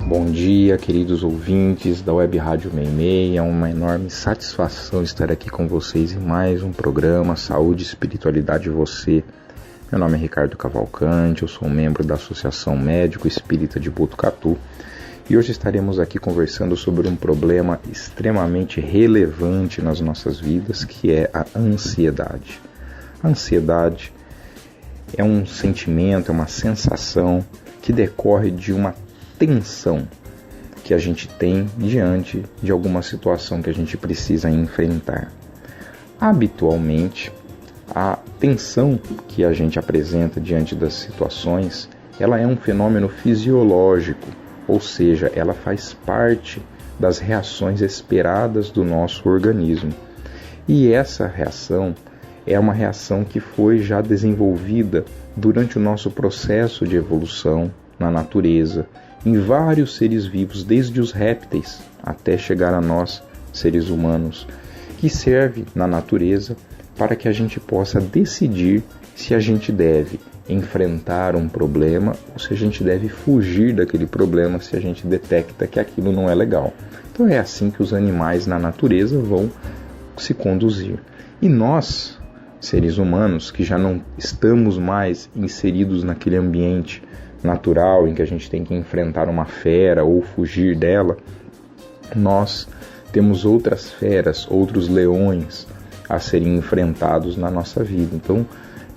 Bom dia, queridos ouvintes da Web Rádio 66. É uma enorme satisfação estar aqui com vocês em mais um programa Saúde e Espiritualidade Você. Meu nome é Ricardo Cavalcante, eu sou um membro da Associação Médico Espírita de Botucatu e hoje estaremos aqui conversando sobre um problema extremamente relevante nas nossas vidas, que é a ansiedade. A ansiedade é um sentimento, é uma sensação que decorre de uma tensão que a gente tem diante de alguma situação que a gente precisa enfrentar. Habitualmente, a tensão que a gente apresenta diante das situações, ela é um fenômeno fisiológico, ou seja, ela faz parte das reações esperadas do nosso organismo. E essa reação é uma reação que foi já desenvolvida durante o nosso processo de evolução na natureza, em vários seres vivos, desde os répteis até chegar a nós, seres humanos, que serve na natureza para que a gente possa decidir se a gente deve enfrentar um problema ou se a gente deve fugir daquele problema se a gente detecta que aquilo não é legal. Então é assim que os animais na natureza vão se conduzir. E nós, seres humanos, que já não estamos mais inseridos naquele ambiente natural em que a gente tem que enfrentar uma fera ou fugir dela, nós temos outras feras, outros leões a serem enfrentados na nossa vida. Então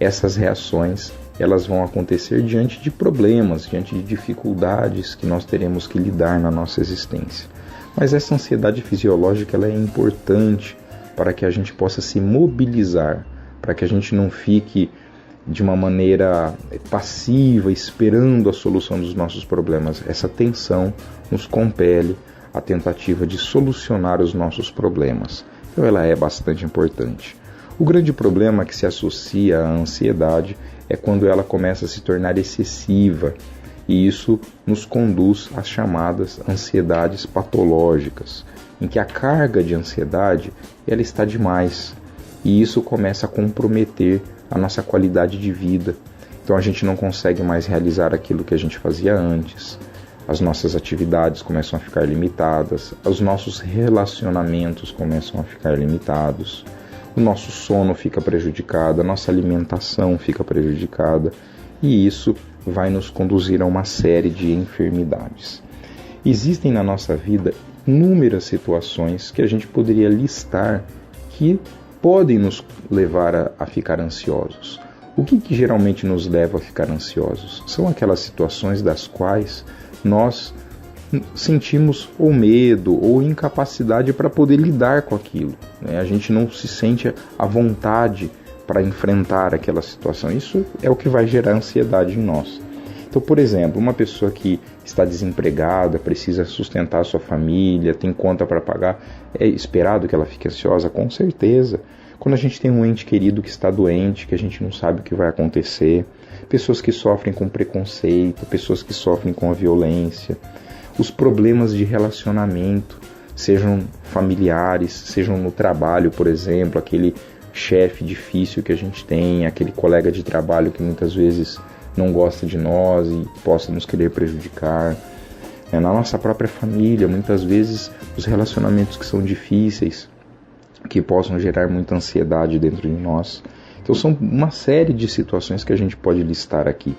essas reações elas vão acontecer diante de problemas, diante de dificuldades que nós teremos que lidar na nossa existência. Mas essa ansiedade fisiológica ela é importante para que a gente possa se mobilizar, para que a gente não fique de uma maneira passiva, esperando a solução dos nossos problemas. Essa tensão nos compele à tentativa de solucionar os nossos problemas. Então ela é bastante importante. O grande problema que se associa à ansiedade é quando ela começa a se tornar excessiva, e isso nos conduz às chamadas ansiedades patológicas, em que a carga de ansiedade ela está demais, e isso começa a comprometer a nossa qualidade de vida. Então a gente não consegue mais realizar aquilo que a gente fazia antes, as nossas atividades começam a ficar limitadas, os nossos relacionamentos começam a ficar limitados, o nosso sono fica prejudicado, a nossa alimentação fica prejudicada, e isso vai nos conduzir a uma série de enfermidades. Existem na nossa vida inúmeras situações que a gente poderia listar que podem nos levar a ficar ansiosos. O que geralmente nos leva a ficar ansiosos? São aquelas situações das quais nós sentimos ou medo ou incapacidade para poder lidar com aquilo, né? A gente não se sente à vontade para enfrentar aquela situação. Isso é o que vai gerar ansiedade em nós. Então, por exemplo, uma pessoa que está desempregada, precisa sustentar a sua família, tem conta para pagar, é esperado que ela fique ansiosa? Com certeza. Quando a gente tem um ente querido que está doente, que a gente não sabe o que vai acontecer, pessoas que sofrem com preconceito, pessoas que sofrem com a violência, os problemas de relacionamento, sejam familiares, sejam no trabalho, por exemplo, aquele chefe difícil que a gente tem, aquele colega de trabalho que muitas vezes não gosta de nós e possa nos querer prejudicar. Na nossa própria família, muitas vezes os relacionamentos que são difíceis, que possam gerar muita ansiedade dentro de nós. Então são uma série de situações que a gente pode listar aqui.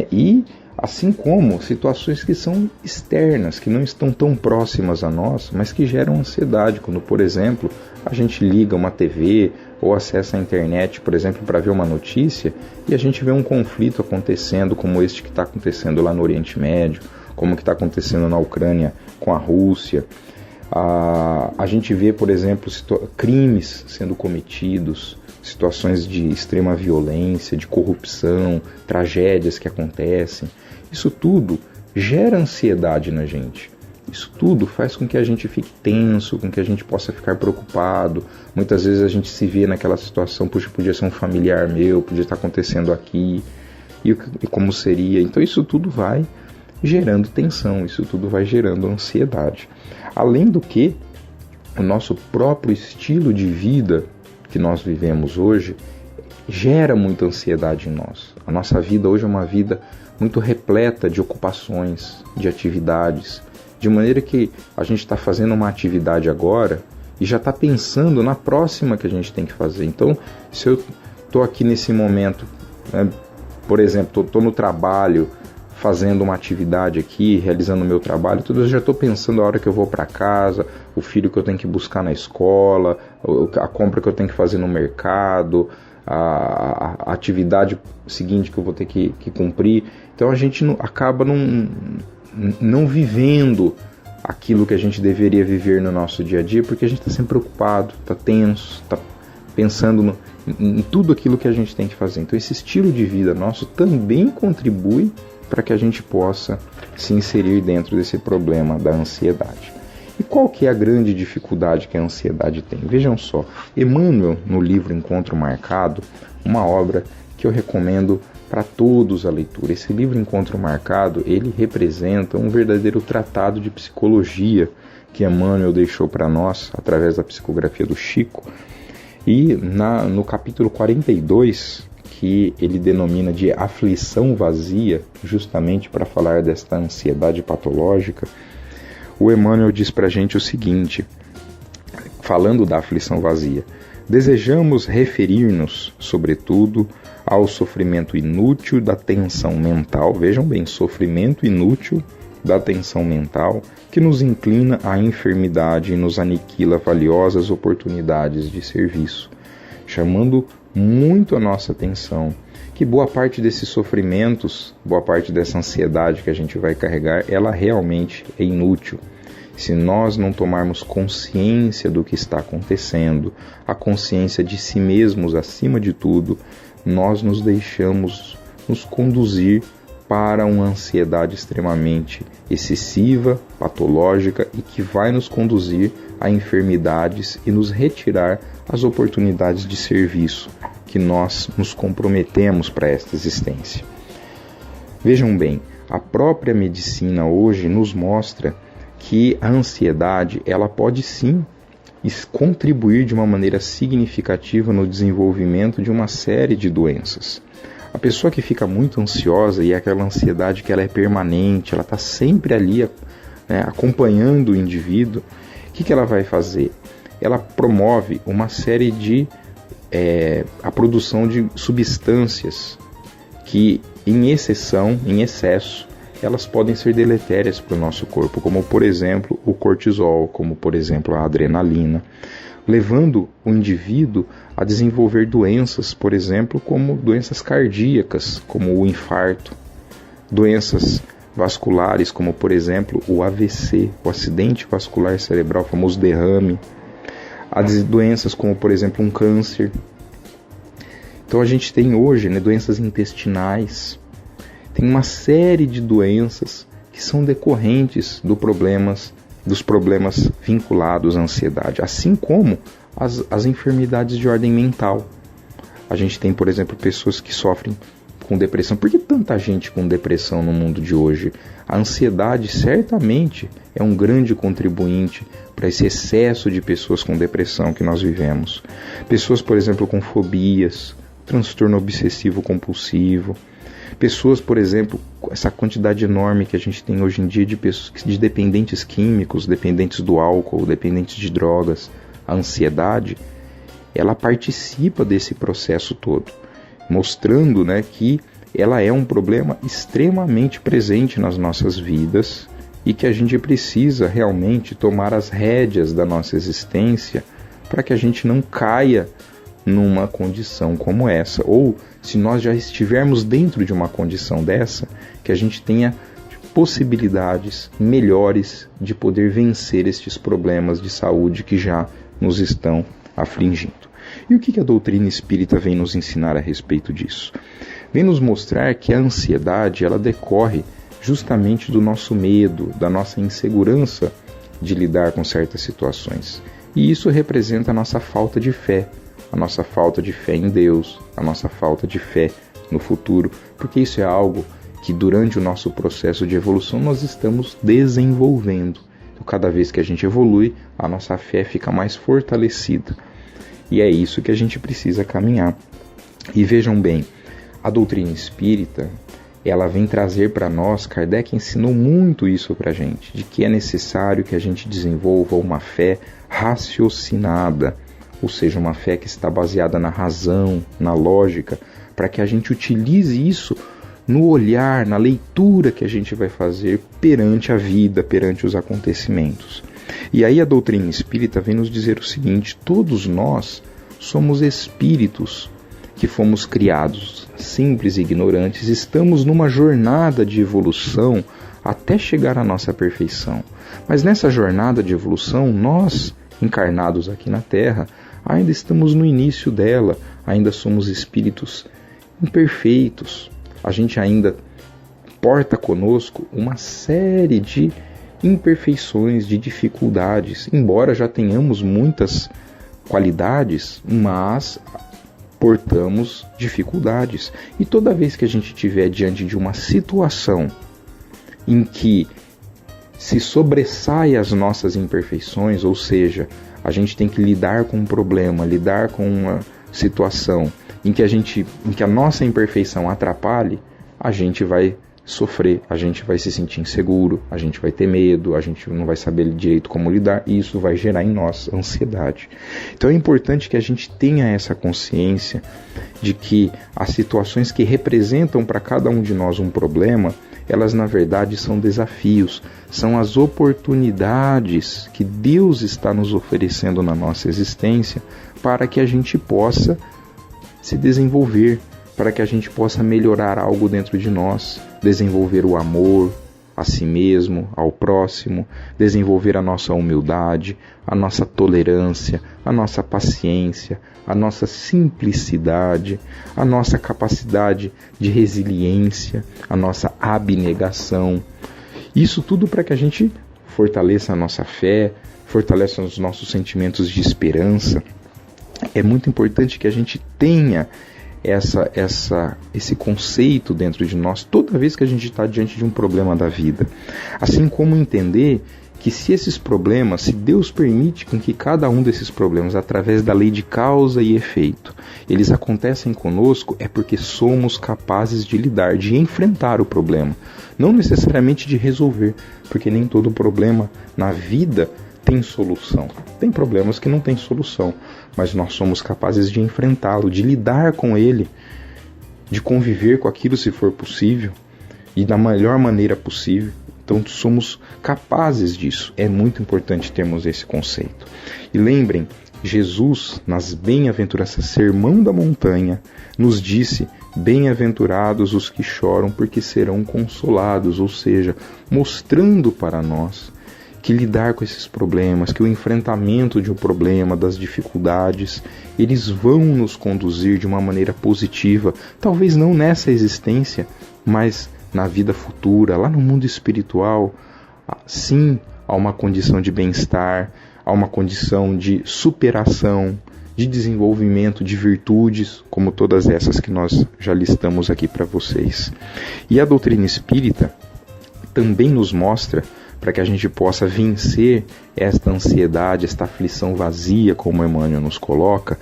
E assim como situações que são externas, que não estão tão próximas a nós, mas que geram ansiedade, quando, por exemplo, a gente liga uma TV ou acessa a internet, por exemplo, para ver uma notícia, e a gente vê um conflito acontecendo, como este que está acontecendo lá no Oriente Médio, como que está acontecendo na Ucrânia com a Rússia. A gente vê, por exemplo, crimes sendo cometidos, situações de extrema violência, de corrupção, tragédias que acontecem. Isso tudo gera ansiedade na gente. Isso tudo faz com que a gente fique tenso, com que a gente possa ficar preocupado. Muitas vezes a gente se vê naquela situação, puxa, podia ser um familiar meu, podia estar acontecendo aqui, e como seria? Então isso tudo vai gerando tensão, isso tudo vai gerando ansiedade. Além do que, o nosso próprio estilo de vida que nós vivemos hoje gera muita ansiedade em nós. A nossa vida hoje é uma vida muito repleta de ocupações, de atividades, de maneira que a gente está fazendo uma atividade agora e já está pensando na próxima que a gente tem que fazer. Então, se eu estou aqui nesse momento, né, por exemplo, estou no trabalho, fazendo uma atividade aqui, realizando o meu trabalho, tudo, eu já estou pensando a hora que eu vou para casa, o filho que eu tenho que buscar na escola, a compra que eu tenho que fazer no mercado, a atividade seguinte que eu vou ter que cumprir. Então a gente acaba não vivendo aquilo que a gente deveria viver no nosso dia a dia, porque a gente está sempre preocupado, está tenso, está pensando em tudo aquilo que a gente tem que fazer. Então esse estilo de vida nosso também contribui para que a gente possa se inserir dentro desse problema da ansiedade. E qual que é a grande dificuldade que a ansiedade tem? Vejam só, Emmanuel, no livro Encontro Marcado, uma obra que eu recomendo para todos a leitura. Esse livro Encontro Marcado, ele representa um verdadeiro tratado de psicologia que Emmanuel deixou para nós através da psicografia do Chico. E no capítulo 42, que ele denomina de aflição vazia, justamente para falar desta ansiedade patológica, o Emmanuel diz para a gente o seguinte, falando da aflição vazia: desejamos referir-nos, sobretudo, ao sofrimento inútil da tensão mental, vejam bem, sofrimento inútil da tensão mental, que nos inclina à enfermidade e nos aniquila valiosas oportunidades de serviço, chamando muito a nossa atenção que boa parte desses sofrimentos, boa parte dessa ansiedade que a gente vai carregar, ela realmente é inútil. Se nós não tomarmos consciência do que está acontecendo, a consciência de si mesmos acima de tudo, nós nos deixamos nos conduzir para uma ansiedade extremamente excessiva, patológica e que vai nos conduzir a enfermidades e nos retirar as oportunidades de serviço que nós nos comprometemos para esta existência. Vejam bem, a própria medicina hoje nos mostra que a ansiedade, ela pode sim contribuir de uma maneira significativa no desenvolvimento de uma série de doenças. A pessoa que fica muito ansiosa, e é aquela ansiedade que ela é permanente, ela está sempre ali, né, acompanhando o indivíduo, o que ela vai fazer? Ela promove uma série de a produção de substâncias que, em excesso, elas podem ser deletérias para o nosso corpo, como, por exemplo, o cortisol, como, por exemplo, a adrenalina, levando o indivíduo a desenvolver doenças, por exemplo, como doenças cardíacas, como o infarto, doenças vasculares, como, por exemplo, o AVC, o acidente vascular cerebral, o famoso derrame, as doenças como, por exemplo, um câncer. Então a gente tem hoje, né, doenças intestinais, tem uma série de doenças que são decorrentes dos problemas vinculados à ansiedade, assim como as enfermidades de ordem mental. A gente tem, por exemplo, pessoas que sofrem com depressão. Por que tanta gente com depressão no mundo de hoje? A ansiedade certamente é um grande contribuinte para esse excesso de pessoas com depressão que nós vivemos. Pessoas, por exemplo, com fobias, transtorno obsessivo compulsivo. Pessoas, por exemplo, essa quantidade enorme que a gente tem hoje em dia de pessoas, de dependentes químicos, dependentes do álcool, dependentes de drogas. A ansiedade, ela participa desse processo todo, mostrando, né, que ela é um problema extremamente presente nas nossas vidas e que a gente precisa realmente tomar as rédeas da nossa existência para que a gente não caia numa condição como essa, ou se nós já estivermos dentro de uma condição dessa, que a gente tenha possibilidades melhores de poder vencer estes problemas de saúde que já nos estão afligindo. E o que a doutrina espírita vem nos ensinar a respeito disso? Vem nos mostrar que a ansiedade, ela decorre justamente do nosso medo, da nossa insegurança de lidar com certas situações. E isso representa a nossa falta de fé, a nossa falta de fé em Deus, a nossa falta de fé no futuro, porque isso é algo que durante o nosso processo de evolução nós estamos desenvolvendo. Então, cada vez que a gente evolui, a nossa fé fica mais fortalecida. E é isso que a gente precisa caminhar. E vejam bem, a doutrina espírita, ela vem trazer para nós, Kardec ensinou muito isso para a gente, de que é necessário que a gente desenvolva uma fé raciocinada, ou seja, uma fé que está baseada na razão, na lógica, para que a gente utilize isso no olhar, na leitura que a gente vai fazer perante a vida, perante os acontecimentos. E aí a doutrina espírita vem nos dizer o seguinte: todos nós somos espíritos que fomos criados simples e ignorantes, estamos numa jornada de evolução até chegar à nossa perfeição. Mas nessa jornada de evolução, nós, encarnados aqui na Terra, ainda estamos no início dela, ainda somos espíritos imperfeitos. A gente ainda porta conosco uma série de imperfeições, de dificuldades, embora já tenhamos muitas qualidades, mas portamos dificuldades. E toda vez que a gente estiver diante de uma situação em que se sobressai as nossas imperfeições, ou seja, a gente tem que lidar com um problema, lidar com uma situação em que a nossa imperfeição atrapalhe, a gente vai sofrer, a gente vai se sentir inseguro, a gente vai ter medo, a gente não vai saber direito como lidar, e isso vai gerar em nós ansiedade. Então é importante que a gente tenha essa consciência de que as situações que representam para cada um de nós um problema, elas na verdade são desafios, são as oportunidades que Deus está nos oferecendo na nossa existência para que a gente possa se desenvolver, para que a gente possa melhorar algo dentro de nós, desenvolver o amor a si mesmo, ao próximo, desenvolver a nossa humildade, a nossa tolerância, a nossa paciência, a nossa simplicidade, a nossa capacidade de resiliência, a nossa abnegação. Isso tudo para que a gente fortaleça a nossa fé, fortaleça os nossos sentimentos de esperança. É muito importante que a gente tenha esse conceito dentro de nós toda vez que a gente está diante de um problema da vida. Assim como entender que se esses problemas, se Deus permite com que cada um desses problemas, através da lei de causa e efeito, eles acontecem conosco, é porque somos capazes de lidar, de enfrentar o problema. Não necessariamente de resolver, porque nem todo problema na vida tem solução. Tem problemas que não têm solução, mas nós somos capazes de enfrentá-lo, de lidar com ele, de conviver com aquilo se for possível e da melhor maneira possível. Então somos capazes disso. É muito importante termos esse conceito. E lembrem, Jesus, nas bem-aventuranças, Sermão da Montanha, nos disse: bem-aventurados os que choram, porque serão consolados, ou seja, mostrando para nós que lidar com esses problemas, que o enfrentamento de um problema, das dificuldades, eles vão nos conduzir de uma maneira positiva, talvez não nessa existência, mas na vida futura, lá no mundo espiritual, sim, a uma condição de bem-estar, a uma condição de superação, de desenvolvimento de virtudes, como todas essas que nós já listamos aqui para vocês. E a doutrina espírita também nos mostra, para que a gente possa vencer esta ansiedade, esta aflição vazia, como Emmanuel nos coloca,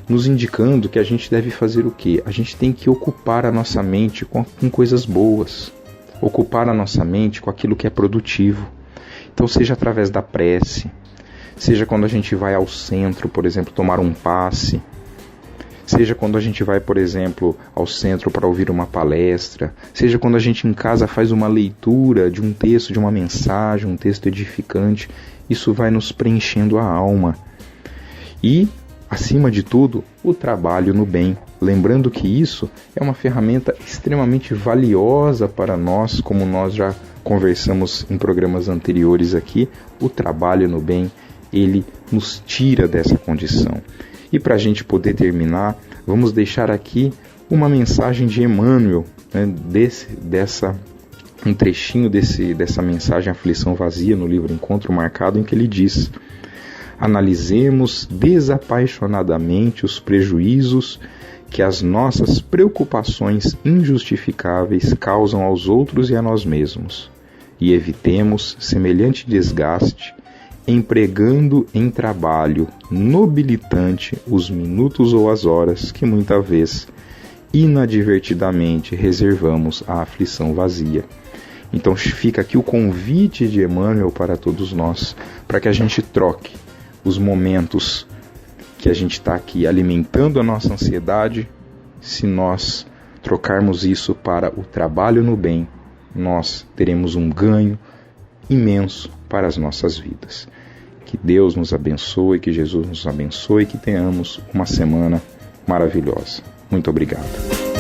nos indicando que a gente deve fazer o quê? A gente tem que ocupar a nossa mente com coisas boas, ocupar a nossa mente com aquilo que é produtivo. Então, seja através da prece, seja quando a gente vai ao centro, por exemplo, tomar um passe, seja quando a gente vai, por exemplo, ao centro para ouvir uma palestra, seja quando a gente em casa faz uma leitura de um texto, de uma mensagem, um texto edificante, isso vai nos preenchendo a alma. E, acima de tudo, o trabalho no bem. Lembrando que isso é uma ferramenta extremamente valiosa para nós, como nós já conversamos em programas anteriores aqui, o trabalho no bem, ele nos tira dessa condição. E para a gente poder terminar, vamos deixar aqui uma mensagem de Emmanuel, né, um trechinho dessa mensagem Aflição Vazia, no livro Encontro Marcado, em que ele diz: analisemos desapaixonadamente os prejuízos que as nossas preocupações injustificáveis causam aos outros e a nós mesmos, e evitemos semelhante desgaste empregando em trabalho nobilitante os minutos ou as horas que muitas vezes inadvertidamente reservamos à aflição vazia. Então fica aqui o convite de Emmanuel para todos nós, para que a gente troque os momentos que a gente está aqui alimentando a nossa ansiedade. Se nós trocarmos isso para o trabalho no bem, nós teremos um ganho imenso para as nossas vidas. Que Deus nos abençoe, que Jesus nos abençoe, que tenhamos uma semana maravilhosa. Muito obrigado.